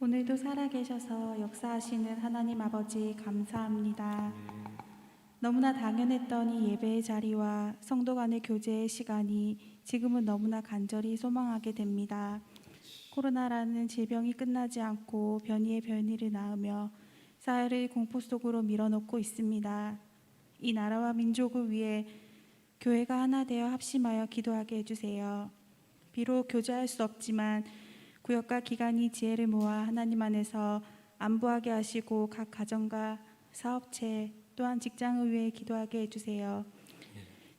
오늘도 살아계셔서 역사하시는 하나님 아버지 감사합니다. 너무나 당연했던 이 예배의 자리와 성도 간의 교제의 시간이 지금은 너무나 간절히 소망하게 됩니다. 코로나라는 질병이 끝나지 않고 변이의 변이를 낳으며 사회를 공포 속으로 밀어넣고 있습니다. 이 나라와 민족을 위해 교회가 하나 되어 합심하여 기도하게 해주세요. 비록 교제할 수 없지만 구역과 기관이 지혜를 모아 하나님 안에서 안보하게 하시고 각 가정과 사업체 또한 직장을 위해 기도하게 해주세요.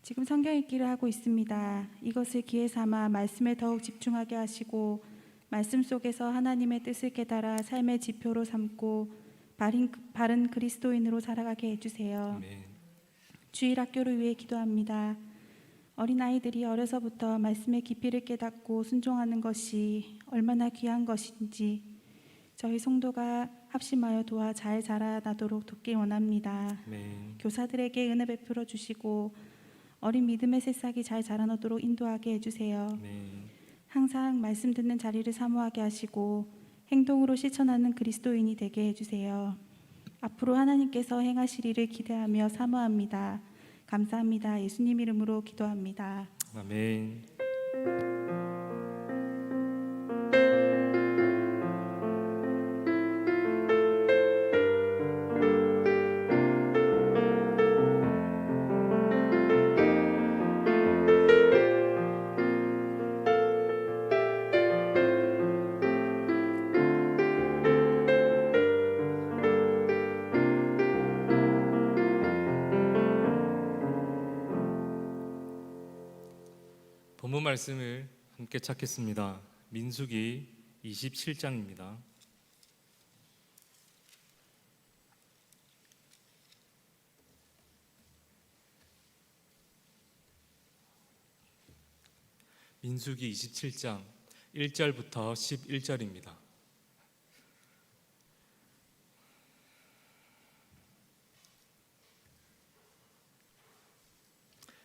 지금 성경 읽기를 하고 있습니다. 이것을 기회 삼아 말씀에 더욱 집중하게 하시고 말씀 속에서 하나님의 뜻을 깨달아 삶의 지표로 삼고 바른 그리스도인으로 살아가게 해주세요. 주일 학교를 위해 기도합니다. 어린아이들이 어려서부터 말씀의 깊이를 깨닫고 순종하는 것이 얼마나 귀한 것인지 저희 성도가 합심하여 도와 잘 자라나도록 돕기 원합니다. 교사들에게 은혜 베풀어 주시고 어린 믿음의 새싹이 잘 자라나도록 인도하게 해주세요. 항상 말씀 듣는 자리를 사모하게 하시고 행동으로 실천하는 그리스도인이 되게 해주세요. 앞으로 하나님께서 행하실 일을 기대하며 사모합니다. 감사합니다. 예수님 이름으로 기도합니다. 아멘. 본문 말씀을 함께 찾겠습니다. 민수기 27장입니다. 민수기 27장 1절부터 11절입니다.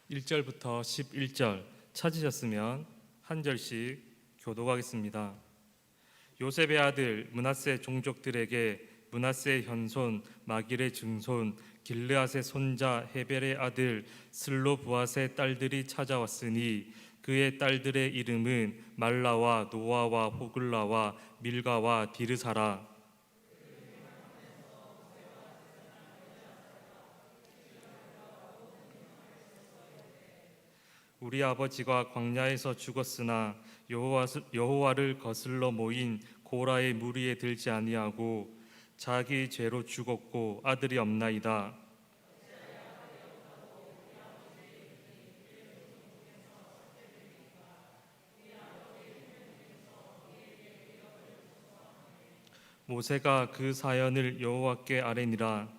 (1절부터 11절) 찾으셨으면 한 절씩 교독하겠습니다. 요셉의 아들 므낫세 종족들에게 므낫세의 현손 마길의 증손 길르앗의 손자 헤벨의 아들 슬로브앗의 딸들이 찾아왔으니 그의 딸들의 이름은 말라와 노아와 호글라와 밀가와 디르사라. 우리 아버지가 광야에서 죽었으나 여호와를 거슬러 모인 고라의 무리에 들지 아니하고 자기 죄로 죽었고 아들이 없나이다. 모세가 그 사연을 여호와께 아뢰니라.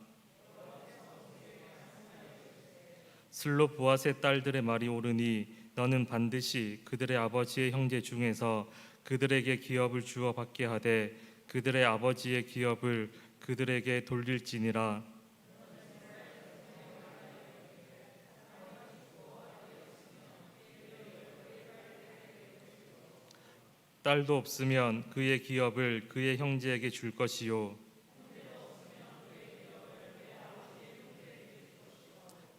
슬로브앗의 딸들의 말이 옳으니 너는 반드시 그들의 아버지의 형제 중에서 그들에게 기업을 주어 받게 하되 그들의 아버지의 기업을 그들에게 돌릴지니라. 딸도 없으면 그의 기업을 그의 형제에게 줄 것이요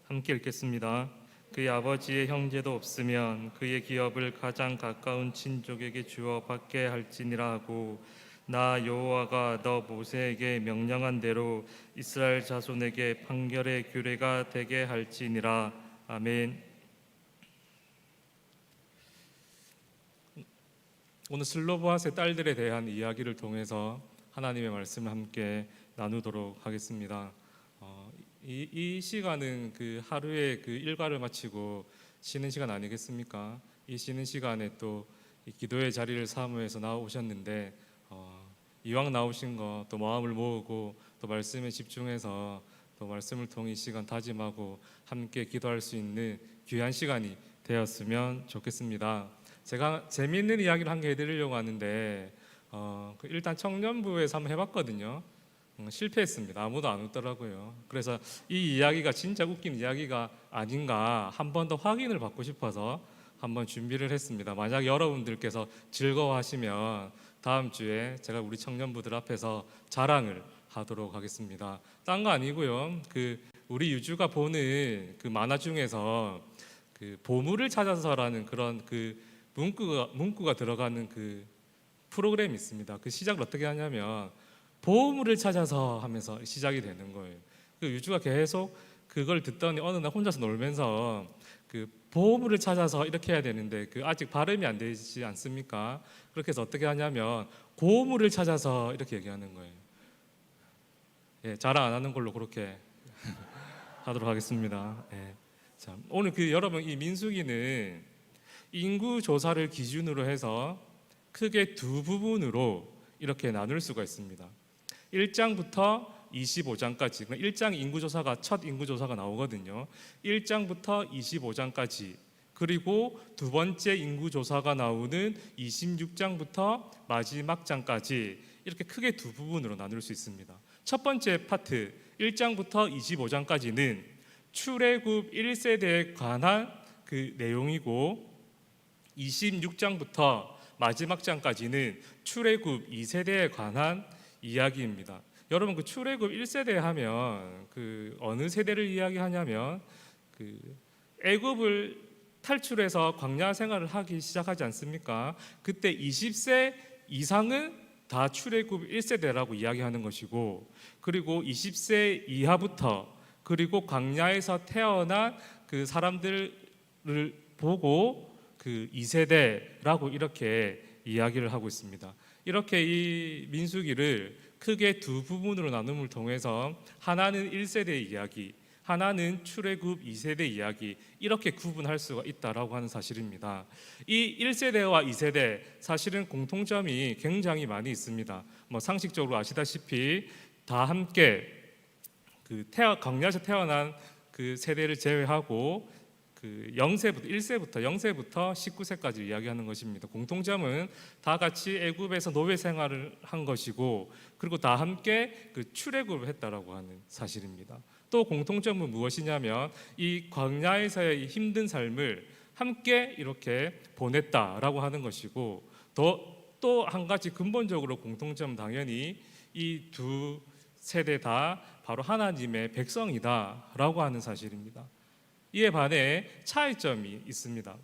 함께 읽겠습니다. 그의 아버지의 형제도 없으면 그의 기업을 가장 가까운 친족에게 주어 받게 할지니라 하고 나 여호와가 너 모세에게 명령한 대로 이스라엘 자손에게 판결의 규례가 되게 할지니라. 아멘. 오늘 슬로브앗의 딸들에 대한 이야기를 통해서 하나님의 말씀을 함께 나누도록 하겠습니다. 이 시간은 그 하루의 그 일과를 마치고 쉬는 시간 아니겠습니까? 이 쉬는 시간에 또 이 기도의 자리를 사모해서 나오셨는데 이왕 나오신 거 또 마음을 모으고 또 말씀에 집중해서 또 말씀을 통해 이 시간 다짐하고 함께 기도할 수 있는 귀한 시간이 되었으면 좋겠습니다. 제가 재미있는 이야기를 한 개 해드리려고 하는데 일단 청년부에서 한번 해봤거든요. 실패했습니다. 아무도 안 웃더라고요. 그래서 이 이야기가 진짜 웃긴 이야기가 아닌가 한 번 더 확인을 받고 싶어서 한번 준비를 했습니다. 만약 여러분들께서 즐거워하시면 다음 주에 제가 우리 청년부들 앞에서 자랑을 하도록 하겠습니다. 딴 거 아니고요. 우리 유주가 보는 그 만화 중에서 그 보물을 찾아서라는 그런 그 문구가 들어가는 그 프로그램이 있습니다. 그 시작을 어떻게 하냐면 보물을 찾아서 하면서 시작이 되는 거예요. 그 유주가 계속 그걸 듣더니 어느 날 혼자서 놀면서 그 보물을 찾아서 이렇게 해야 되는데 그 아직 발음이 안 되지 않습니까? 그렇게 해서 어떻게 하냐면 고물을 찾아서 이렇게 얘기하는 거예요. 예, 자랑 안 하는 걸로 그렇게 하도록 하겠습니다. 예. 자, 오늘 여러분 이 민수기는 인구 조사를 기준으로 해서 크게 두 부분으로 이렇게 나눌 수가 있습니다. 1장부터 25장까지, 1장 인구조사가 첫 인구조사가 나오거든요. 1장부터 25장까지, 그리고 두 번째 인구조사가 나오는 26장부터 마지막 장까지 이렇게 크게 두 부분으로 나눌 수 있습니다. 첫 번째 파트 1장부터 25장까지는 출애굽 1세대에 관한 그 내용이고, 26장부터 마지막 장까지는 출애굽 2세대에 관한 이야기입니다. 여러분 그 출애굽 1세대 하면 그 어느 세대를 이야기하냐면 그 애굽을 탈출해서 광야 생활을 하기 시작하지 않습니까? 그때 20세 이상은 다 출애굽 1세대라고 이야기하는 것이고, 그리고 20세 이하부터 그리고 광야에서 태어난 그 사람들을 보고 그 2세대라고 이렇게 이야기를 하고 있습니다. 이렇게 이 민수기를 크게 두 부분으로 나눔을 통해서 하나는 1세대 이야기, 하나는 출애굽 2세대 이야기, 이렇게 구분할 수가 있다라고 하는 사실입니다. 이 1세대와 2세대 사실은 공통점이 굉장히 많이 있습니다. 상식적으로 아시다시피 다 함께 광야에서 태어난 그 세대를 제외하고 그 1세부터 19세까지 이야기하는 것입니다. 공통점은 다 같이 애굽에서 노예 생활을 한 것이고, 그리고 다 함께 그 출애굽을 했다라고 하는 사실입니다. 또 공통점은 무엇이냐면 이 광야에서의 힘든 삶을 함께 이렇게 보냈다라고 하는 것이고, 또 한 가지 근본적으로 공통점은 당연히 이 두 세대 다 바로 하나님의 백성이다라고 하는 사실입니다. 이에 반해 차이점이 있습니다.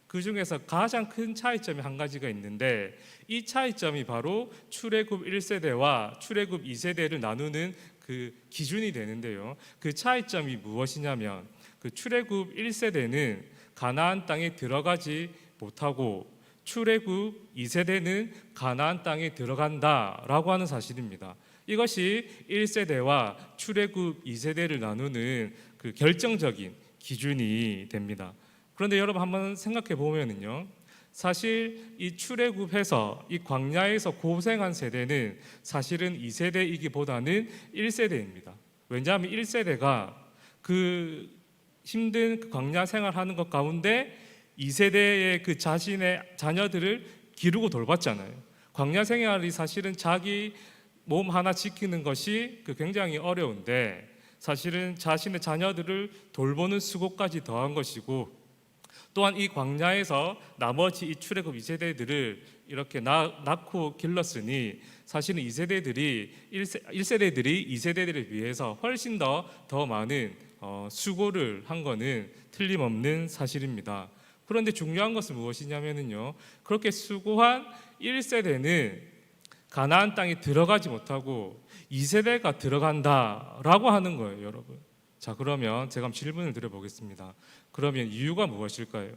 그 중에서 가장 큰 차이점이 한 가지가 있는데, 이 차이점이 바로 출애굽 1세대와 출애굽 2세대를 나누는 그 기준이 되는데요. 그 차이점이 무엇이냐면 그 출애굽 1세대는 가나안 땅에 들어가지 못하고 출애굽 2세대는 가나안 땅에 들어간다라고 하는 사실입니다. 이것이 1세대와 출애굽 2세대를 나누는 그 결정적인 기준이 됩니다. 그런데 여러분 한번 생각해 보면은요, 사실 이 출애굽해서 이 광야에서 고생한 세대는 사실은 2세대이기보다는 1세대입니다. 왜냐하면 1세대가 그 힘든 그 광야 생활하는 것 가운데 2세대의 그 자신의 자녀들을 기르고 돌봤잖아요. 광야 생활이 사실은 자기 몸 하나 지키는 것이 굉장히 어려운데, 사실은 자신의 자녀들을 돌보는 수고까지 더한 것이고, 또한 이 광야에서 나머지 이 출애굽 2세대들을 이렇게 낳고 길렀으니 사실은 1세대들이 2세대들에 비해서 훨씬 더 많은 수고를 한 거는 틀림없는 사실입니다. 그런데 중요한 것은 무엇이냐면요, 그렇게 수고한 1세대는 가나안 땅에 들어가지 못하고 2세대가 들어간다라고 하는 거예요, 여러분. 자, 그러면 제가 한번 질문을 드려보겠습니다. 그러면 이유가 무엇일까요?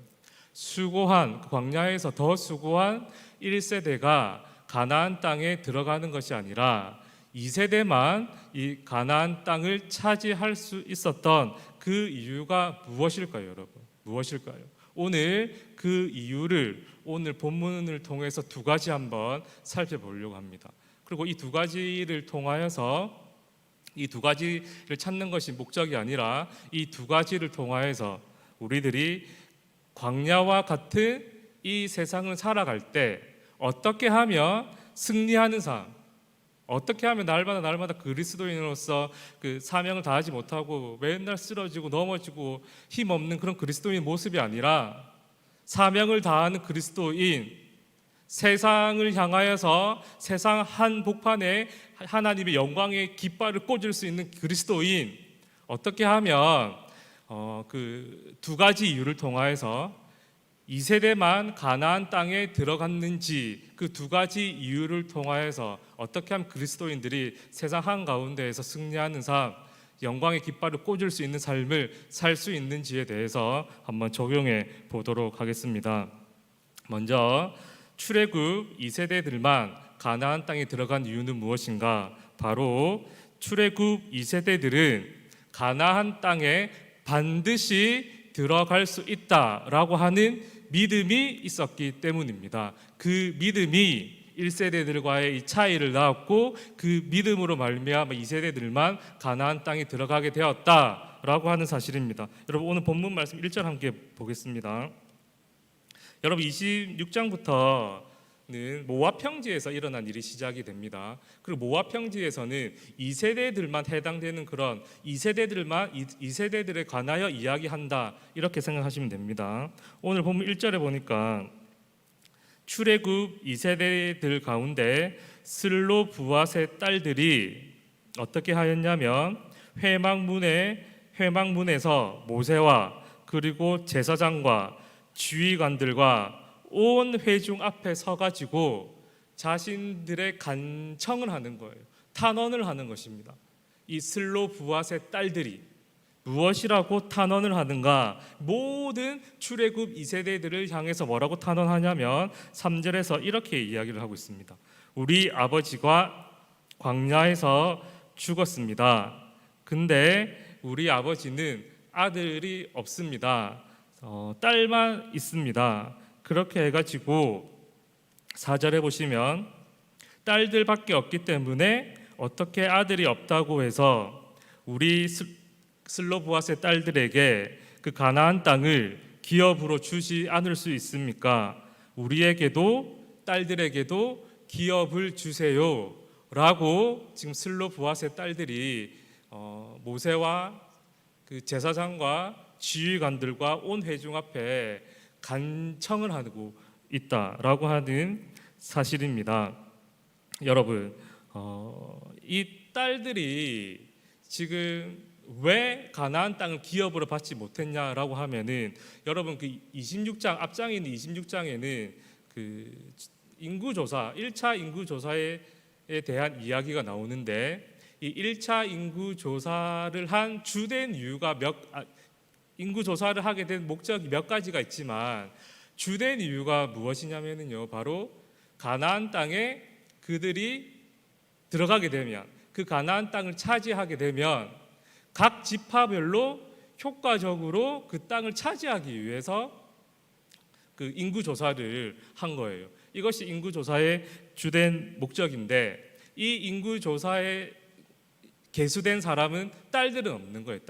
광야에서 더 수고한 1세대가 가나안 땅에 들어가는 것이 아니라 2세대만 이 가나안 땅을 차지할 수 있었던 그 이유가 무엇일까요, 여러분? 무엇일까요? 오늘 그 이유를 오늘 본문을 통해서 두 가지 한번 살펴보려고 합니다. 그리고 이 두 가지를 통하여서 이 두 가지를 찾는 것이 목적이 아니라 이 두 가지를 통하여서 우리들이 광야와 같은 이 세상을 살아갈 때 어떻게 하면 승리하는 삶, 어떻게 하면 날마다 그리스도인으로서 그 사명을 다하지 못하고 맨날 쓰러지고 넘어지고 힘없는 그런 그리스도인 모습이 아니라 사명을 다하는 그리스도인, 세상을 향하여서 세상 한복판에 하나님의 영광의 깃발을 꽂을 수 있는 그리스도인, 어떻게 하면 그 두 가지 이유를 통하여서 2세대만 가나안 땅에 들어갔는지, 그 두 가지 이유를 통하여서 어떻게 하면 그리스도인들이 세상 한가운데에서 승리하는 삶, 영광의 깃발을 꽂을 수 있는 삶을 살 수 있는지에 대해서 한번 적용해 보도록 하겠습니다. 먼저 출애굽 2세대들만 가나안 땅에 들어간 이유는 무엇인가? 바로 출애굽 2세대들은 가나안 땅에 반드시 들어갈 수 있다라고 하는 믿음이 있었기 때문입니다. 그 믿음이 1세대들과의 이 차이를 낳았고, 그 믿음으로 말미암아 2세대들만 가나안 땅에 들어가게 되었다라고 하는 사실입니다. 여러분, 오늘 본문 말씀 1절 함께 보겠습니다. 여러분, 26장부터는 모압 평지에서 일어난 일이 시작이 됩니다. 그리고 모압 평지에서는 2세대들만 해당되는 그런 2세대들에 관하여 이야기한다, 이렇게 생각하시면 됩니다. 오늘 본문 1절에 보니까 출애굽 2세대들 가운데 슬로브앗의 딸들이 어떻게 하였냐면 회막문에서 모세와 그리고 제사장과 지휘관들과 온 회중 앞에 서가지고 자신들의 간청을 하는 거예요. 탄원을 하는 것입니다. 이 슬로브앗의 딸들이 무엇이라고 탄원을 하는가? 모든 출애굽 2세대들을 향해서 뭐라고 탄원하냐면 3절에서 이렇게 이야기를 하고 있습니다. 우리 아버지가 광야에서 죽었습니다. 근데 우리 아버지는 아들이 없습니다. 딸만 있습니다. 그렇게 해가지고 4절에 보시면 딸들밖에 없기 때문에 어떻게 아들이 없다고 해서 우리 슬로브앗의 딸들에게 그 가나안 땅을 기업으로 주지 않을 수 있습니까? 우리에게도 딸들에게도 기업을 주세요 라고 지금 슬로브앗의 딸들이 모세와 그 제사장과 지휘관들과 온 회중 앞에 간청을 하고 있다라고 하는 사실입니다. 여러분, 이 딸들이 지금 왜 가나안 땅을 기업으로 받지 못했냐라고 하면은, 여러분 그 26장 앞장에 있는 26장에는 그 인구조사 1차 인구조사에 대한 이야기가 나오는데, 이 1차 인구조사를 한 주된 이유가 인구조사를 하게 된 목적이 몇 가지가 있지만 주된 이유가 무엇이냐면요, 바로 가나안 땅에 그들이 들어가게 되면, 그 가나안 땅을 차지하게 되면 각 지파별로 효과적으로 그 땅을 차지하기 위해서 그 인구조사를 한 거예요. 이것이 인구조사의 주된 목적인데, 이 인구조사에 개수된 사람은 딸들은 없는 거예요.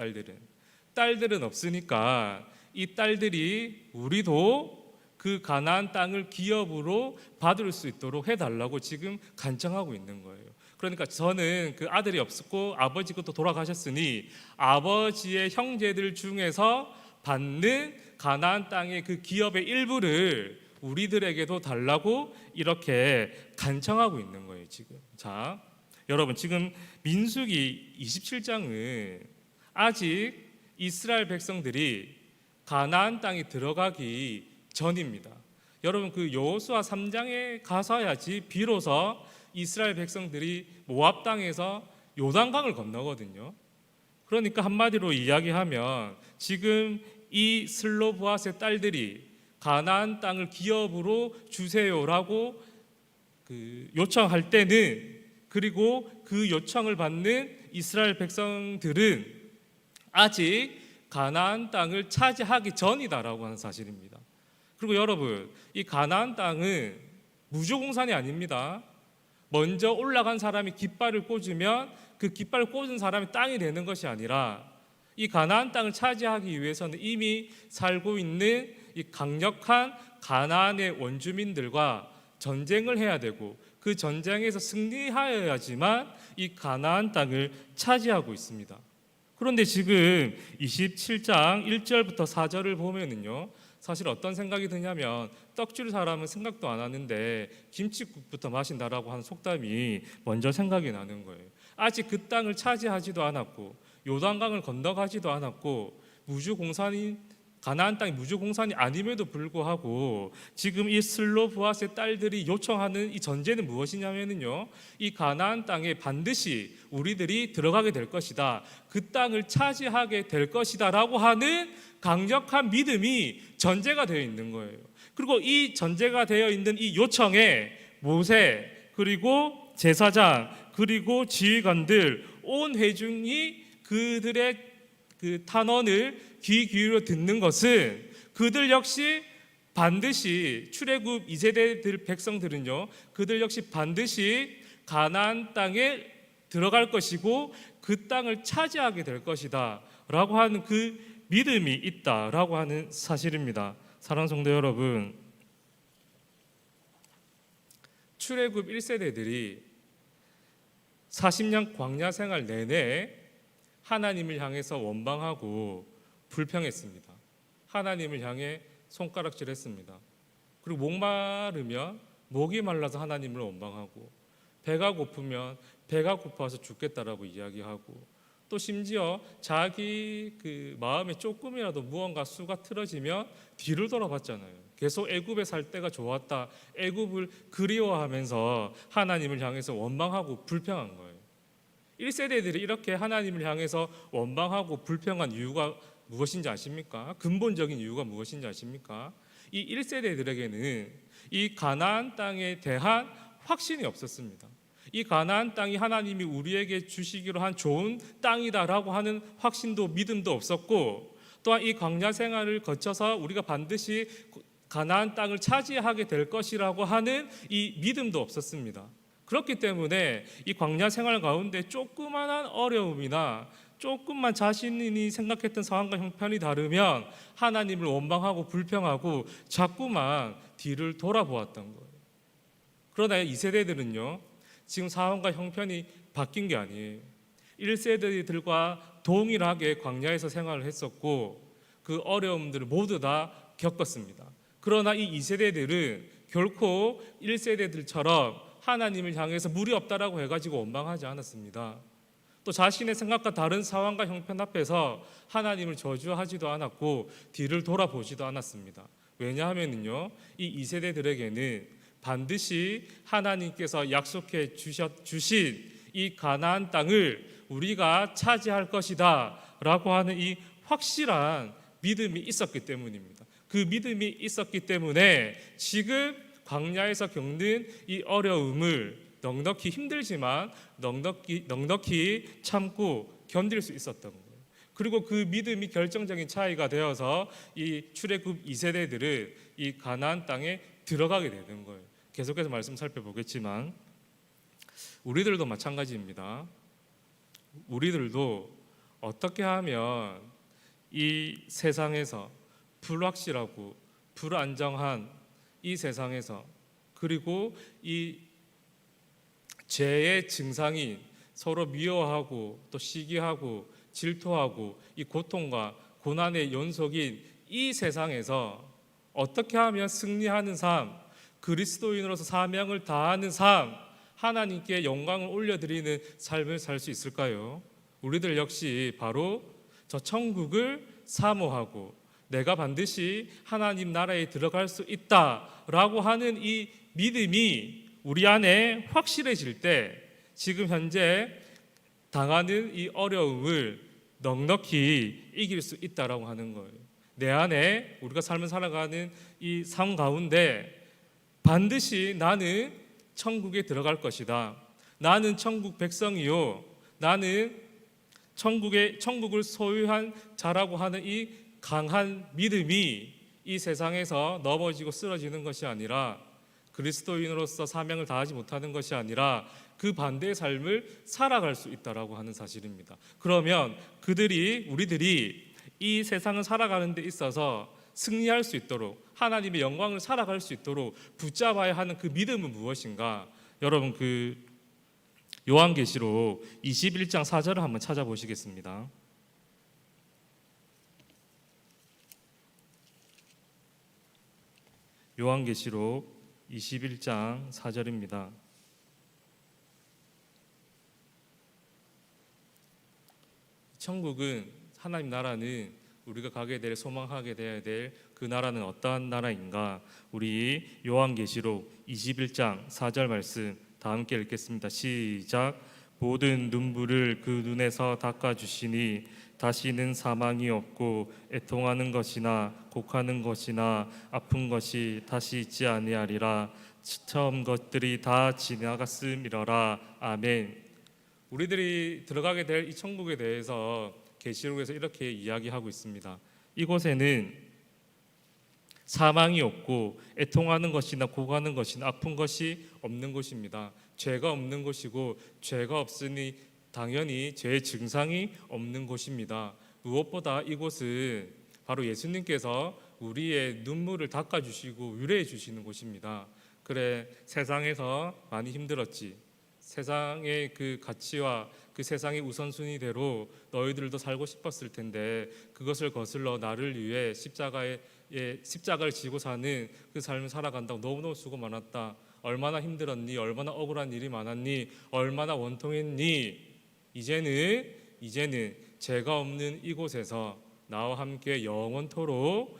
딸들은 없으니까 이 딸들이 우리도 그 가나안 땅을 기업으로 받을 수 있도록 해달라고 지금 간청하고 있는 거예요. 그러니까 저는 그 아들이 없었고 아버지가 또 돌아가셨으니 아버지의 형제들 중에서 받는 가나안 땅의 그 기업의 일부를 우리들에게도 달라고 이렇게 간청하고 있는 거예요 지금. 자, 여러분, 지금 민수기 27장은 아직 이스라엘 백성들이 가나안 땅에 들어가기 전입니다. 여러분, 그 여호수아 3장에 가서야지 비로소 이스라엘 백성들이 모압 땅에서 요단강을 건너거든요. 그러니까 한마디로 이야기하면 지금 이 슬로브앗의 딸들이 가나안 땅을 기업으로 주세요라고 그 요청할 때는, 그리고 그 요청을 받는 이스라엘 백성들은 아직 가나안 땅을 차지하기 전이다라고 하는 사실입니다. 그리고 여러분, 이 가나안 땅은 무주공산이 아닙니다. 먼저 올라간 사람이 깃발을 꽂으면 그 깃발을 꽂은 사람이 땅이 되는 것이 아니라, 이 가나안 땅을 차지하기 위해서는 이미 살고 있는 이 강력한 가나안의 원주민들과 전쟁을 해야 되고, 그 전쟁에서 승리하여야지만 이 가나안 땅을 차지하고 있습니다. 그런데 지금 27장 1절부터 4절을 보면은요, 사실 어떤 생각이 드냐면 떡줄 사람은 생각도 안 하는데 김칫국부터 마신다라고 하는 속담이 먼저 생각이 나는 거예요. 아직 그 땅을 차지하지도 않았고 요단강을 건너가지도 않았고 가나안 땅이 무주공산이 아님에도 불구하고 지금 이 슬로브앗의 딸들이 요청하는 이 전제는 무엇이냐면요, 이 가나안 땅에 반드시 우리들이 들어가게 될 것이다, 그 땅을 차지하게 될 것이다라고 하는 강력한 믿음이 전제가 되어 있는 거예요. 그리고 이 전제가 되어 있는 이 요청에 모세 그리고 제사장 그리고 지휘관들 온 회중이 그들의 그 탄원을 귀 기울여 듣는 것은 그들 역시 반드시 출애굽 2세대들 백성들은요, 그들 역시 반드시 가나안 땅에 들어갈 것이고 그 땅을 차지하게 될 것이다 라고 하는 그 믿음이 있다라고 하는 사실입니다. 사랑하는 성도 여러분, 출애굽 1세대들이 40년 광야 생활 내내 하나님을 향해서 원방하고 불평했습니다. 하나님을 향해 손가락질했습니다. 그리고 목마르면 목이 말라서 하나님을 원방하고, 배가 고프면 배가 고파서 죽겠다라고 이야기하고, 또 심지어 자기 그 마음에 조금이라도 무언가 수가 틀어지면 뒤를 돌아봤잖아요. 계속 애굽에 살 때가 좋았다, 애굽을 그리워하면서 하나님을 향해서 원망하고 불평한 거예요. 1세대들이 이렇게 하나님을 향해서 원망하고 불평한 이유가 무엇인지 아십니까? 근본적인 이유가 무엇인지 아십니까? 이 1세대들에게는 이 가나안 땅에 대한 확신이 없었습니다. 이 가나안 땅이 하나님이 우리에게 주시기로 한 좋은 땅이다라고 하는 확신도 믿음도 없었고, 또한 이 광야 생활을 거쳐서 우리가 반드시 가나안 땅을 차지하게 될 것이라고 하는 이 믿음도 없었습니다. 그렇기 때문에 이 광야 생활 가운데 조그만한 어려움이나 조금만 자신이 생각했던 상황과 형편이 다르면 하나님을 원망하고 불평하고 자꾸만 뒤를 돌아보았던 거예요. 그러나 2세대들은요, 지금 상황과 형편이 바뀐 게 아니에요. 1세대들과 동일하게 광야에서 생활을 했었고 그 어려움들을 모두 다 겪었습니다. 그러나 이 2세대들은 결코 1세대들처럼 하나님을 향해서 물이 없다라고 해가지고 원망하지 않았습니다. 또 자신의 생각과 다른 상황과 형편 앞에서 하나님을 저주하지도 않았고 뒤를 돌아보지도 않았습니다. 왜냐하면요, 이 2세대들에게는 반드시 하나님께서 약속해 주신 이 가나안 땅을 우리가 차지할 것이다 라고 하는 이 확실한 믿음이 있었기 때문입니다. 그 믿음이 있었기 때문에 지금 광야에서 겪는 이 어려움을 넉넉히 힘들지만 넉넉히 참고 견딜 수 있었던 거예요. 그리고 그 믿음이 결정적인 차이가 되어서 이 출애굽 2세대들은 이 가나안 땅에 들어가게 되는 거예요. 계속해서 말씀 살펴보겠지만 우리들도 마찬가지입니다. 우리들도 어떻게 하면 이 세상에서 불확실하고 불안정한 이 세상에서, 그리고 이 죄의 증상인 서로 미워하고 또 시기하고 질투하고 이 고통과 고난의 연속인 이 세상에서 어떻게 하면 승리하는 삶, 그리스도인으로서 사명을 다하는 삶, 하나님께 영광을 올려드리는 삶을 살 수 있을까요? 우리들 역시 바로 저 천국을 사모하고 내가 반드시 하나님 나라에 들어갈 수 있다라고 하는 이 믿음이 우리 안에 확실해질 때 지금 현재 당하는 이 어려움을 넉넉히 이길 수 있다라고 하는 거예요. 내 안에 우리가 삶을 살아가는 이 삶 가운데 반드시 나는 천국에 들어갈 것이다. 나는 천국 백성이요. 나는 천국을 소유한 자라고 하는 이 강한 믿음이 이 세상에서 넘어지고 쓰러지는 것이 아니라, 그리스도인으로서 사명을 다하지 못하는 것이 아니라 그 반대의 삶을 살아갈 수 있다라고 하는 사실입니다. 그러면 우리들이 이 세상을 살아가는 데 있어서 승리할 수 있도록, 하나님의 영광을 살아갈 수 있도록 붙잡아야 하는 그 믿음은 무엇인가? 여러분, 그 요한계시록 21장 4절을 한번 찾아보시겠습니다. 요한계시록 21장 4절입니다. 천국은, 하나님 나라는 우리가 가게 될, 소망하게 돼야 될 그 나라는 어떠한 나라인가? 우리 요한계시록 21장 4절 말씀 다 함께 읽겠습니다. 시작. 모든 눈물을 그 눈에서 닦아주시니 다시는 사망이 없고 애통하는 것이나 곡하는 것이나 아픈 것이 다시 있지 아니하리라. 처음 것들이 다 지나갔음이러라. 아멘. 우리들이 들어가게 될 이 천국에 대해서 계시록에서 이렇게 이야기하고 있습니다. 이곳에는 사망이 없고 애통하는 것이나 고가는 것이나 아픈 것이 없는 곳입니다. 죄가 없는 곳이고, 죄가 없으니 당연히 죄의 증상이 없는 곳입니다. 무엇보다 이곳은 바로 예수님께서 우리의 눈물을 닦아주시고 위로해 주시는 곳입니다. 그래, 세상에서 많이 힘들었지. 세상의 그 가치와 그 세상의 우선순위대로 너희들도 살고 싶었을 텐데, 그것을 거슬러 나를 위해 십자가를 지고 사는 그 삶을 살아간다고 너무너무 수고 많았다. 얼마나 힘들었니? 얼마나 억울한 일이 많았니? 얼마나 원통했니? 이제는 죄가 없는 이곳에서 나와 함께 영원토록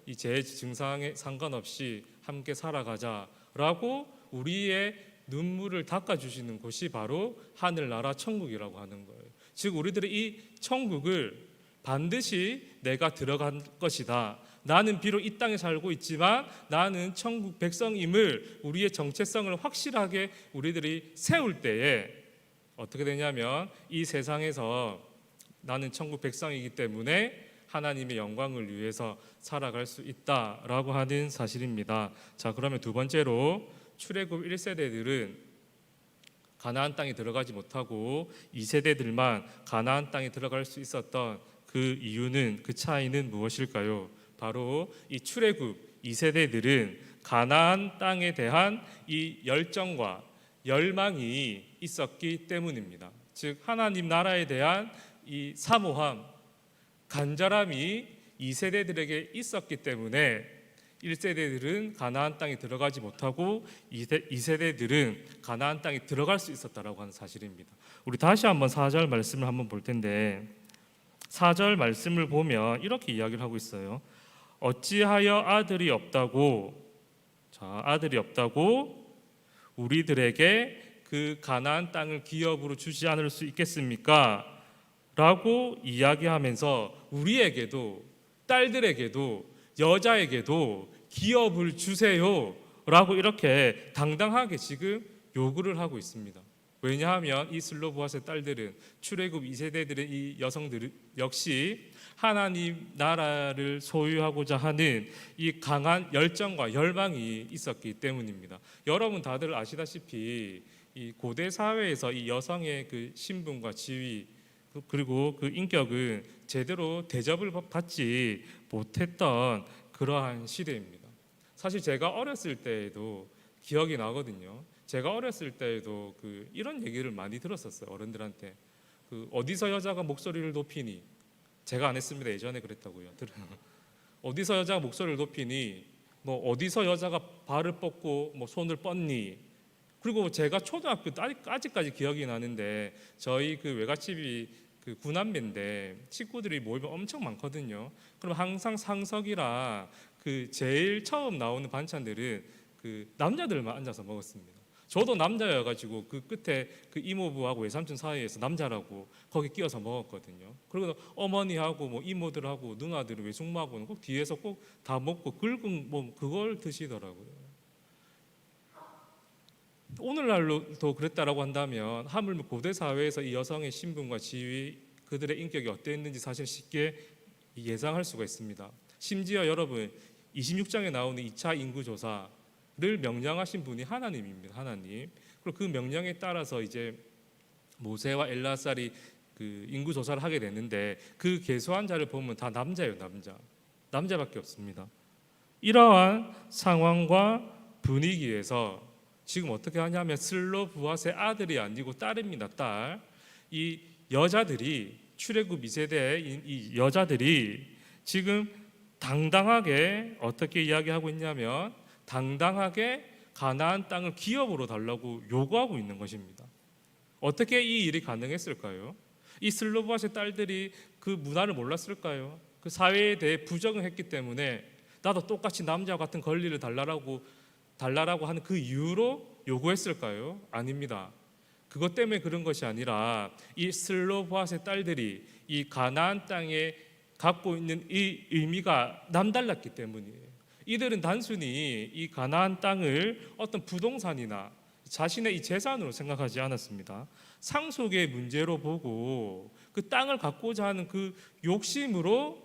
이 죄의 증상에 상관없이 함께 살아가자라고 우리의 눈물을 닦아주시는 곳이 바로 하늘나라 천국이라고 하는 거예요. 즉 우리들이 이 천국을 반드시 내가 들어갈 것이다. 나는 비록 이 땅에 살고 있지만 나는 천국 백성임을, 우리의 정체성을 확실하게 우리들이 세울 때에 어떻게 되냐면, 이 세상에서 나는 천국 백성이기 때문에 하나님의 영광을 위해서 살아갈 수 있다라고 하는 사실입니다. 자, 그러면 두 번째로 출애굽 1세대들은 가나안 땅에 들어가지 못하고 2세대들만 가나안 땅에 들어갈 수 있었던 그 이유는, 그 차이는 무엇일까요? 바로 이 출애굽 2세대들은 가나안 땅에 대한 이 열정과 열망이 있었기 때문입니다. 즉 하나님 나라에 대한 이 사모함, 간절함이 2세대들에게 있었기 때문에 1세대들은 가나안 땅에 들어가지 못하고 2세대들은 가나안 땅에 들어갈 수 있었다라고 하는 사실입니다. 우리 다시 한번 4절 말씀을 한번 볼 텐데, 4절 말씀을 보면 이렇게 이야기를 하고 있어요. 어찌하여 아들이 없다고 우리들에게 그 가나안 땅을 기업으로 주지 않을 수 있겠습니까? 라고 이야기하면서 우리에게도, 딸들에게도, 여자에게도 기업을 주세요 라고 이렇게 당당하게 지금 요구를 하고 있습니다. 왜냐하면 이 슬로보아스의 딸들은, 출애굽 2세대들의 이 여성들 역시 하나님 나라를 소유하고자 하는 이 강한 열정과 열망이 있었기 때문입니다. 여러분 다들 아시다시피 이 고대 사회에서 이 여성의 그 신분과 지위 그리고 그 인격은 제대로 대접을 받지 못했던 그러한 시대입니다. 사실 제가 어렸을 때에도 기억이 나거든요. 제가 어렸을 때에도 이런 얘기를 많이 들었었어요. 어른들한테. 어디서 여자가 목소리를 높이니? 제가 안 했습니다. 예전에 그랬다고요. 어디서 여자가 목소리를 높이니? 뭐 어디서 여자가 발을 뻗고 뭐 손을 뻗니? 그리고 제가 초등학교 아직까지 기억이 나는데, 저희 외갓집이 구남매인데 친구들이 모이면 엄청 많거든요. 그럼 항상 상석이라 제일 처음 나오는 반찬들은 남자들만 앉아서 먹었습니다. 저도 남자여가지고 그 끝에 이모부하고 외삼촌 사이에서 남자라고 거기 끼어서 먹었거든요. 그리고 어머니하고 뭐 이모들하고 누나들, 외숙모하고는 꼭 뒤에서 꼭 다 먹고 긁은 그걸 드시더라고요. 오늘날도 그랬다라고 한다면, 하물며 고대 사회에서 이 여성의 신분과 지위, 그들의 인격이 어땠는지 사실 쉽게 예상할 수가 있습니다. 심지어 여러분 26장에 나오는 2차 인구조사를 명령하신 분이 하나님입니다. 하나님. 그리고 그 명령에 따라서 이제 모세와 엘라살이 인구조사를 하게 됐는데, 그 계수한 자를 보면 다 남자예요. 남자밖에 없습니다. 이러한 상황과 분위기에서 지금 어떻게 하냐면, 슬로브앗의 아들이 아니고 딸입니다. 딸. 이 여자들이, 출애굽 2세대의 이 여자들이 지금 당당하게 어떻게 이야기하고 있냐면 당당하게 가나안 땅을 기업으로 달라고 요구하고 있는 것입니다. 어떻게 이 일이 가능했을까요? 이 슬로보아스의 딸들이 그 문화를 몰랐을까요? 그 사회에 대해 부정을 했기 때문에 나도 똑같이 남자와 같은 권리를 달라라고 하는 그 이유로 요구했을까요? 아닙니다. 그것 때문에 그런 것이 아니라 이 슬로보아스의 딸들이 이 가나안 땅에 갖고 있는 이 의미가 남달랐기 때문이에요. 이들은 단순히 이 가나안 땅을 어떤 부동산이나 자신의 이 재산으로 생각하지 않았습니다. 상속의 문제로 보고 그 땅을 갖고자 하는 그 욕심으로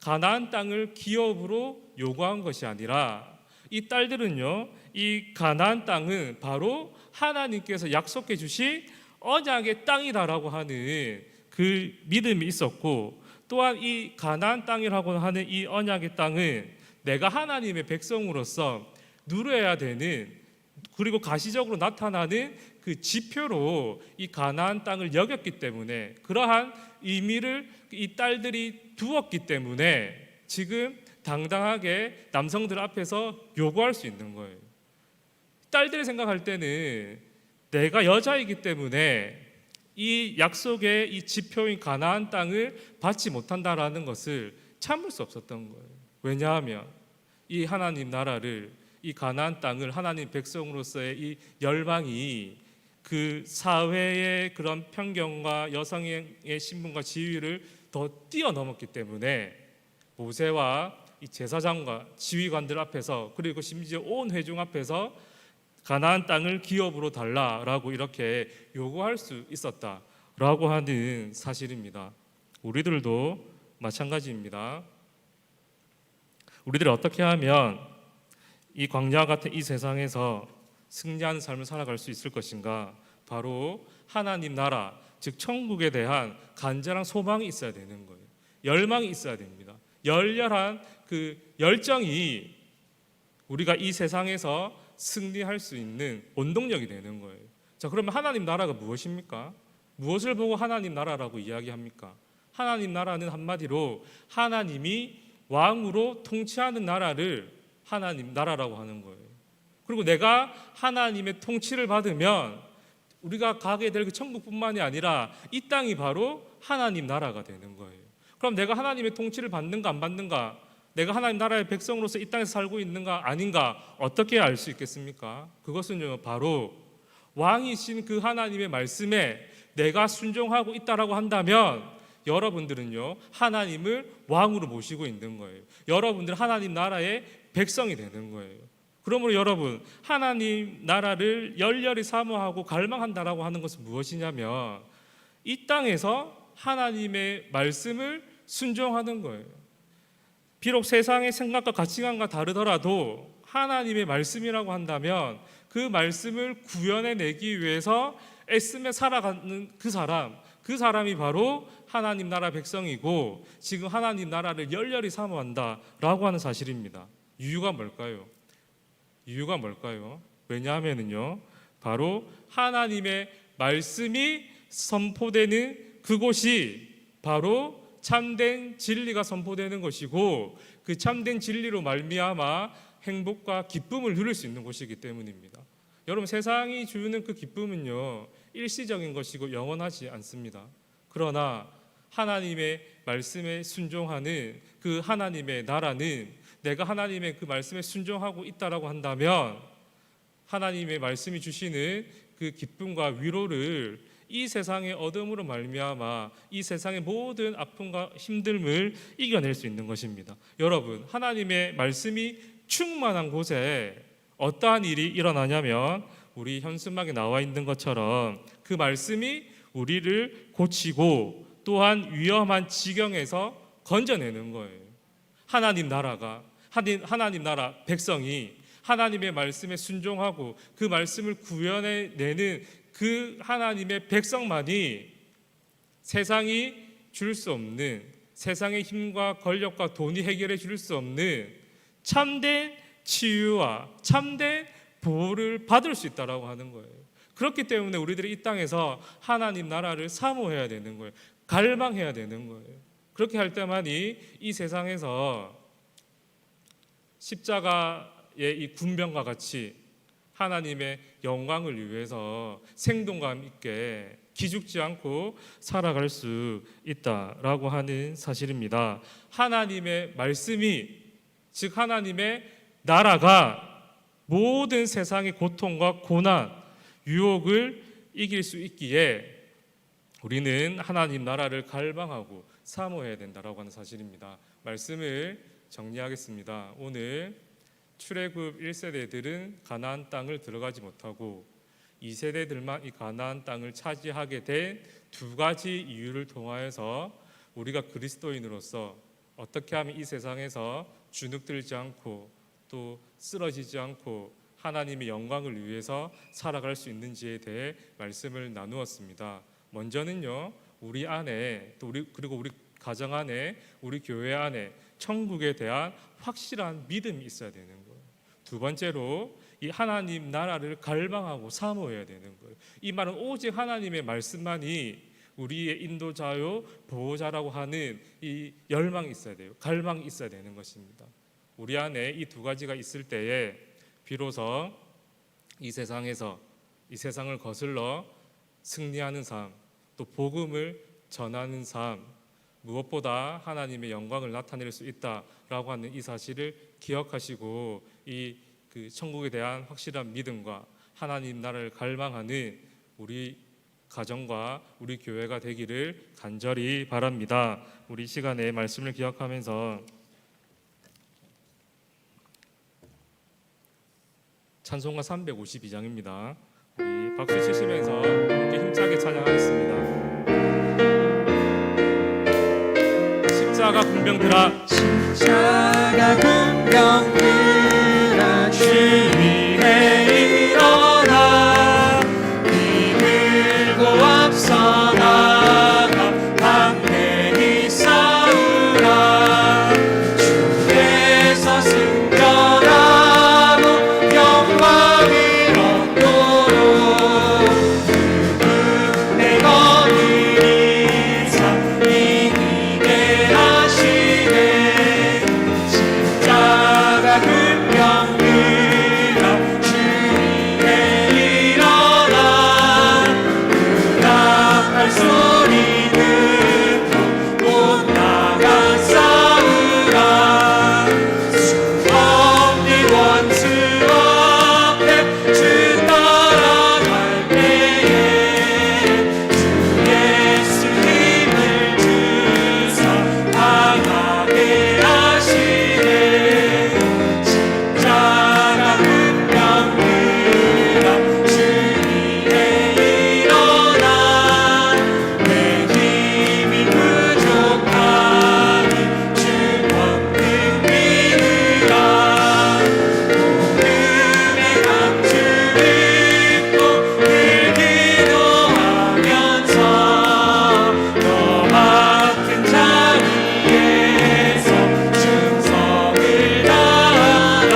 가나안 땅을 기업으로 요구한 것이 아니라 이 딸들은요, 이 가나안 땅은 바로 하나님께서 약속해 주신 언약의 땅이다라고 하는 그 믿음이 있었고, 또한 이 가나안 땅이라고 하는 이 언약의 땅은 내가 하나님의 백성으로서 누려야 되는, 그리고 가시적으로 나타나는 그 지표로 이 가나안 땅을 여겼기 때문에, 그러한 의미를 이 딸들이 두었기 때문에 지금 당당하게 남성들 앞에서 요구할 수 있는 거예요. 딸들이 생각할 때는 내가 여자이기 때문에 이 약속의 이 지표인 가나안 땅을 받지 못한다라는 것을 참을 수 없었던 거예요. 왜냐하면 이 하나님 나라를, 이 가나안 땅을 하나님 백성으로서의 이 열망이 그 사회의 그런 편견과 여성의 신분과 지위를 더 뛰어넘었기 때문에 모세와 이 제사장과 지휘관들 앞에서, 그리고 심지어 온 회중 앞에서 가나안 땅을 기업으로 달라라고 이렇게 요구할 수 있었다라고 하는 사실입니다. 우리들도 마찬가지입니다. 우리들이 어떻게 하면 이 광야와 같은 이 세상에서 승리하는 삶을 살아갈 수 있을 것인가? 바로 하나님 나라, 즉 천국에 대한 간절한 소망이 있어야 되는 거예요. 열망이 있어야 됩니다. 열렬한 그 열정이 우리가 이 세상에서 승리할 수 있는 원동력이 되는 거예요. 자, 그러면 하나님 나라가 무엇입니까? 무엇을 보고 하나님 나라라고 이야기합니까? 하나님 나라는 한마디로 하나님이 왕으로 통치하는 나라를 하나님 나라라고 하는 거예요. 그리고 내가 하나님의 통치를 받으면 우리가 가게 될 그 천국뿐만이 아니라 이 땅이 바로 하나님 나라가 되는 거예요. 그럼 내가 하나님의 통치를 받는가 안 받는가, 내가 하나님 나라의 백성으로서 이 땅에서 살고 있는가 아닌가 어떻게 알 수 있겠습니까? 그것은요, 바로 왕이신 그 하나님의 말씀에 내가 순종하고 있다라고 한다면 여러분들은요, 하나님을 왕으로 모시고 있는 거예요. 여러분들 하나님 나라의 백성이 되는 거예요. 그러므로 여러분, 하나님 나라를 열렬히 사모하고 갈망한다라고 하는 것은 무엇이냐면 이 땅에서 하나님의 말씀을 순종하는 거예요. 비록 세상의 생각과 가치관과 다르더라도 하나님의 말씀이라고 한다면 그 말씀을 구현해내기 위해서 애쓰며 살아가는 그 사람이 바로 하나님 나라 백성이고 지금 하나님 나라를 열렬히 사모한다라고 하는 사실입니다. 이유가 뭘까요? 왜냐하면요, 바로 하나님의 말씀이 선포되는 그곳이 바로 참된 진리가 선포되는 것이고, 그 참된 진리로 말미암아 행복과 기쁨을 누릴 수 있는 곳이기 때문입니다. 여러분, 세상이 주는 그 기쁨은요, 일시적인 것이고 영원하지 않습니다. 그러나 하나님의 말씀에 순종하는 그 하나님의 나라는, 내가 하나님의 그 말씀에 순종하고 있다라고 한다면 하나님의 말씀이 주시는 그 기쁨과 위로를 이 세상의 어둠으로 말미암아 이 세상의 모든 아픔과 힘듦을 이겨낼 수 있는 것입니다. 여러분, 하나님의 말씀이 충만한 곳에 어떠한 일이 일어나냐면 우리 현수막에 나와 있는 것처럼 그 말씀이 우리를 고치고 또한 위험한 지경에서 건져내는 거예요. 하나님 나라 백성이 하나님의 말씀에 순종하고 그 말씀을 구현해내는 그 하나님의 백성만이 세상이 줄 수 없는, 세상의 힘과 권력과 돈이 해결해 줄 수 없는 참된 치유와 참된 보호를 받을 수 있다라고 하는 거예요. 그렇기 때문에 우리들이 이 땅에서 하나님 나라를 사모해야 되는 거예요. 갈망해야 되는 거예요. 그렇게 할 때만이 이 세상에서 십자가의 이 군병과 같이 하나님의 영광을 위해서 생동감 있게 기죽지 않고 살아갈 수 있다라고 하는 사실입니다. 하나님의 말씀이, 즉 하나님의 나라가 모든 세상의 고통과 고난, 유혹을 이길 수 있기에 우리는 하나님 나라를 갈망하고 사모해야 된다라고 하는 사실입니다. 말씀을 정리하겠습니다. 오늘 출애굽 1세대들은 가나안 땅을 들어가지 못하고 2세대들만 이 가나안 땅을 차지하게 된 두 가지 이유를 통하여서 우리가 그리스도인으로서 어떻게 하면 이 세상에서 주눅들지 않고 또 쓰러지지 않고 하나님의 영광을 위해서 살아갈 수 있는지에 대해 말씀을 나누었습니다. 먼저는요, 우리 안에 또 그리고 우리 가정 안에, 우리 교회 안에 천국에 대한 확실한 믿음이 있어야 되는 거예요. 두 번째로 이 하나님 나라를 갈망하고 사모해야 되는 거예요. 이 말은 오직 하나님의 말씀만이 우리의 인도자요 보호자라고 하는 이 열망이 있어야 돼요. 갈망이 있어야 되는 것입니다. 우리 안에 이 두 가지가 있을 때에 비로소 이 세상에서 이 세상을 거슬러 승리하는 삶, 또 복음을 전하는 삶, 무엇보다 하나님의 영광을 나타낼 수 있다라고 하는 이 사실을 기억하시고 이 천국에 대한 확실한 믿음과 하나님 나라를 갈망하는 우리 가정과 우리 교회가 되기를 간절히 바랍니다. 우리 시간에 말씀을 기억하면서 찬송가 352장입니다. 우리 박수 치시면서 함께 힘차게 찬양하겠습니다. 십자가 군병들아, 십자가 군병들아, 주 위에 일어나 이끌고 앞서 나가 담대히 싸우라. 주께서 승천하고 영광을 얻도록 내 거느린 삶 이기게 하시네. 십자가 군병들아, 주 위에 일어나 응답할 소리 듣고 못 나가 싸우라. 수없는 원수 앞에 주 따라갈 때에 주 예수 힘을 주사 강하게 하시네. 십자가 군병들아, 주 위에 일어나 내 힘이 부족하니 주 권능 믿으라. 복음의 강주 믿고 늘 기도하면서 너 맡은 자리에서 충성을 다하라.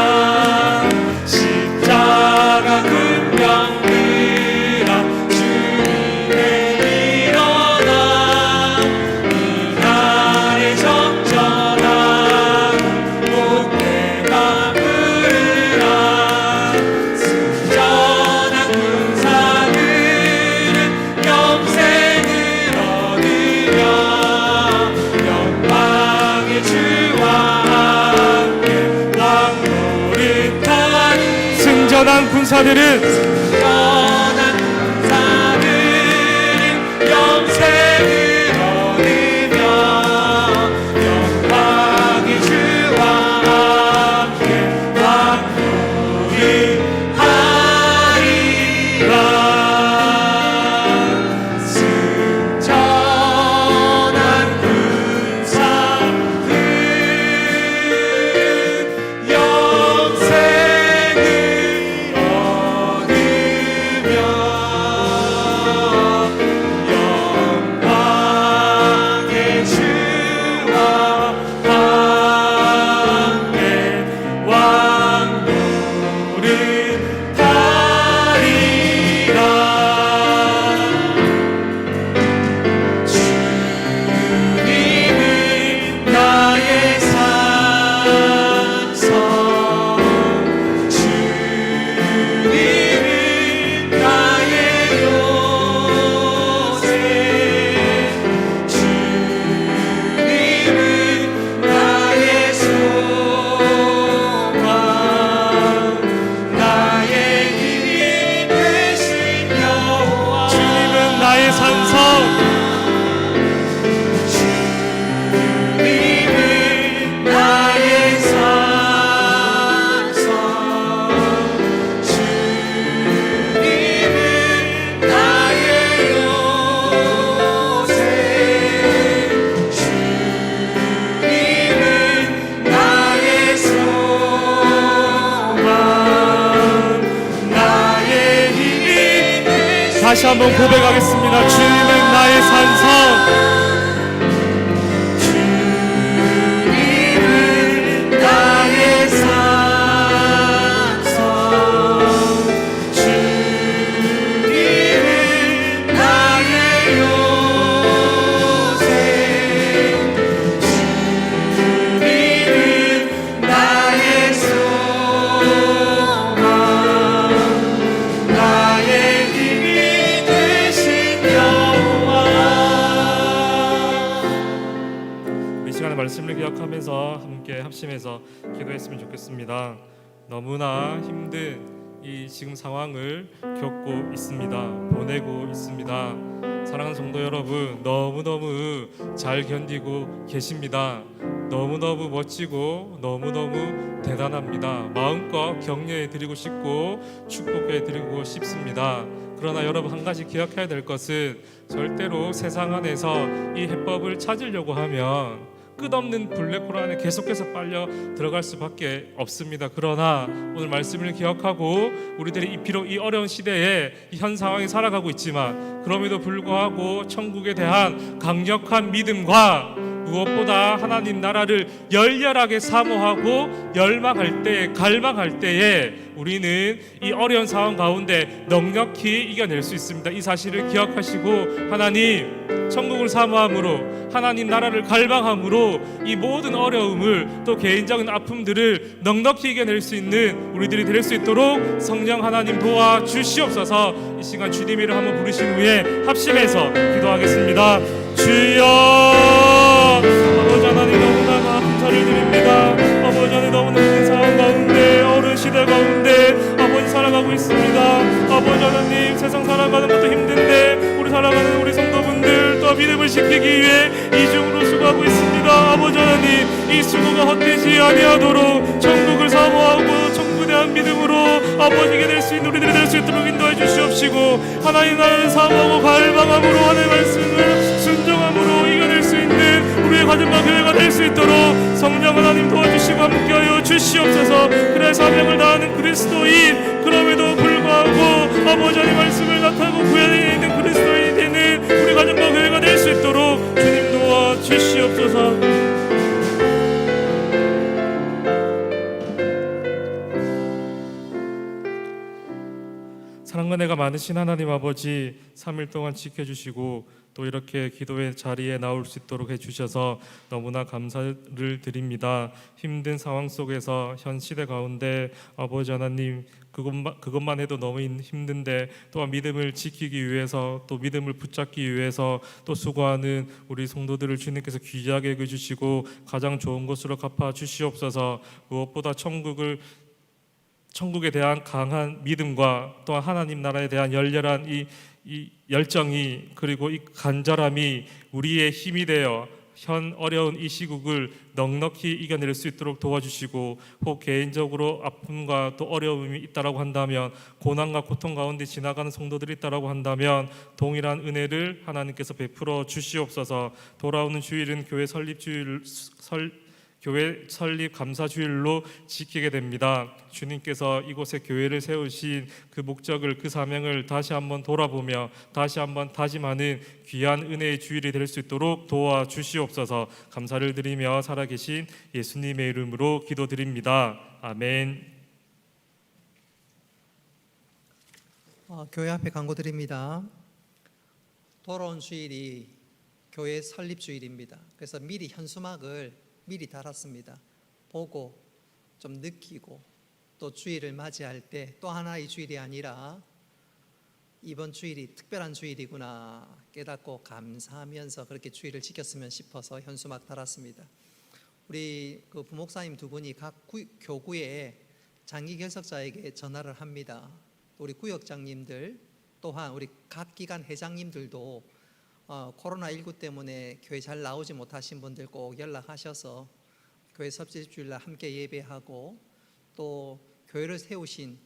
십자가 군병들아, 주 위에 일어나 이 날에 적절하고 목회가 부르라. 승전한 군사들은 영생을 얻으며 영광의 주와 함께 왕노릇하리. 승전한 군사들은 승전한 군사들은 영생을 얻으며 영광의 주와 함께 왕노릇하리라. 승전한 군사들은 영생을 얻으며 영광의 주와 함께 왕노릇하리라. 다시 한번 고백하겠습니다. 주님은 나의 산성. 주님은 나의 산성, 주님은 나의 요새, 주님은 나의 소망, 나의 힘이 되신 여호와. 이 시간에 말씀을 기억하면서 함께 합심해서 기도했으면 좋겠습니다. 너무나 힘든 이 지금 상황을 겪고 있습니다. 보내고 있습니다. 사랑하는 성도 여러분, 너무너무 잘 견디고 계십니다. 너무너무 멋지고 너무너무 대단합니다. 마음껏 격려해 드리고 싶고 축복해 드리고 싶습니다. 그러나 여러분, 한 가지 기억해야 될 것은 절대로 세상 안에서 이 해법을 찾으려고 하면 끝없는 블랙홀 안에 계속해서 빨려 들어갈 수밖에 없습니다. 그러나 오늘 말씀을 기억하고 우리들이 비록 이 어려운 시대에 이 현 상황에 살아가고 있지만 그럼에도 불구하고 천국에 대한 강력한 믿음과 무엇보다 하나님 나라를 열렬하게 사모하고 열망할 때, 갈망할 때에 우리는 이 어려운 상황 가운데 넉넉히 이겨낼 수 있습니다. 이 사실을 기억하시고 하나님 천국을 사모함으로, 하나님 나라를 갈망함으로 이 모든 어려움을, 또 개인적인 아픔들을 넉넉히 이겨낼 수 있는 우리들이 될 수 있도록 성령 하나님 도와 주시옵소서. 이 시간 주님 이름 한번 부르신 후에 합심해서 기도하겠습니다. 주여, 아버지 하나님 너무나 감사를 드립니다. 아버지 하나님 너무나 힘든 상황 가운데, 어려운 시대 가운데 아버지 살아가고 있습니다. 아버지 하나님, 세상 살아가는 것도 힘든데 우리 살아가는 우리 성도분들 또 믿음을 지키기 위해 이중으로 수고하고 있습니다. 아버지 하나님, 이 수고가 헛되지 아니하도록 천국을 사모하고 천국에 대한 믿음으로 아버지께 될 수 있는 우리들이 될 수 있도록 인도해 주시옵시고, 하나님 나라를 사모하고 갈망함으로 하나님의 말씀을 순종함으로 이겨낼 수 있는 우리의 가정과 교회가 될 수 있도록 성령 하나님 도와주시고 함께하여 주시옵소서. 그래 사명을 다하는 그리스도인, 그럼에도 불구하고 아버지 하나님 말씀을 나타내고 구현에 있는 그리스도인이 되는 우리 가정과 교회가 될 수 있도록 주님 도와 주시옵소서. 사랑과 은혜가 많으신 하나님 아버지, 3일 동안 지켜주시고 또 이렇게 기도의 자리에 나올 수 있도록 해주셔서 너무나 감사를 드립니다. 힘든 상황 속에서 현 시대 가운데 아버지 하나님, 그것만 해도 너무 힘든데 또한 믿음을 지키기 위해서, 또 믿음을 붙잡기 위해서 또 수고하는 우리 성도들을 주님께서 귀하게 여겨주시고 가장 좋은 것으로 갚아 주시옵소서. 무엇보다 천국에 대한 강한 믿음과 또한 하나님 나라에 대한 열렬한 이 열정이, 그리고 이 간절함이 우리의 힘이 되어 현 어려운 이 시국을 넉넉히 이겨낼 수 있도록 도와주시고, 혹 개인적으로 아픔과 또 어려움이 있다라고 한다면, 고난과 고통 가운데 지나가는 성도들이 있다라고 한다면 동일한 은혜를 하나님께서 베풀어 주시옵소서. 돌아오는 주일은 교회 설립 감사주일로 지키게 됩니다. 주님께서 이곳에 교회를 세우신 그 목적을, 그 사명을 다시 한번 돌아보며 다시 한번 다짐하는 귀한 은혜의 주일이 될 수 있도록 도와주시옵소서. 감사를 드리며 살아계신 예수님의 이름으로 기도드립니다. 아멘. 교회 앞에 광고드립니다. 돌아온 주일이 교회 설립 주일입니다. 그래서 미리 현수막을 미리 달았습니다. 보고 좀 느끼고 또 주일을 맞이할 때 또 하나의 주일이 아니라 이번 주일이 특별한 주일이구나 깨닫고 감사하면서 그렇게 주일을 지켰으면 싶어서 현수막 달았습니다. 우리 그 부목사님 두 분이 각 교구에 장기 결석자에게 전화를 합니다. 우리 구역장님들 또한 우리 각 기관 회장님들도 코로나19 때문에 교회 잘 나오지 못하신 분들 꼭 연락하셔서 교회 섭지주일날 함께 예배하고 또 교회를 세우신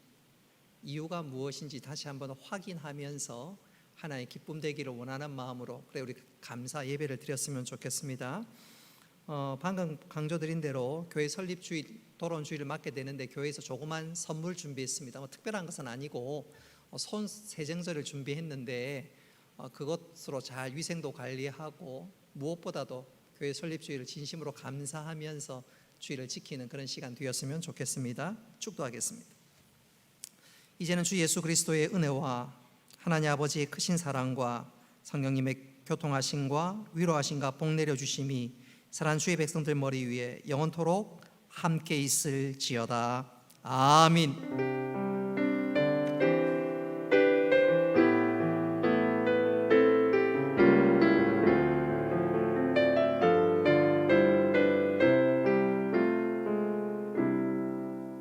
이유가 무엇인지 다시 한번 확인하면서 하나의 기쁨 되기를 원하는 마음으로 그래 우리 감사 예배를 드렸으면 좋겠습니다. 방금 강조드린 대로 교회 설립주일, 돌아온 주일을 맞게 되는데 교회에서 조그만 선물 준비했습니다. 특별한 것은 아니고 손 세정제를 준비했는데 그것으로 잘 위생도 관리하고 무엇보다도 교회 설립주일을 진심으로 감사하면서 주일을 지키는 그런 시간 되었으면 좋겠습니다. 축도하겠습니다. 이제는 주 예수 그리스도의 은혜와 하나님 아버지의 크신 사랑과 성령님의 교통하심과 위로하심과 복 내려주심이 사랑하는 주의 백성들 머리 위에 영원토록 함께 있을지어다. 아멘.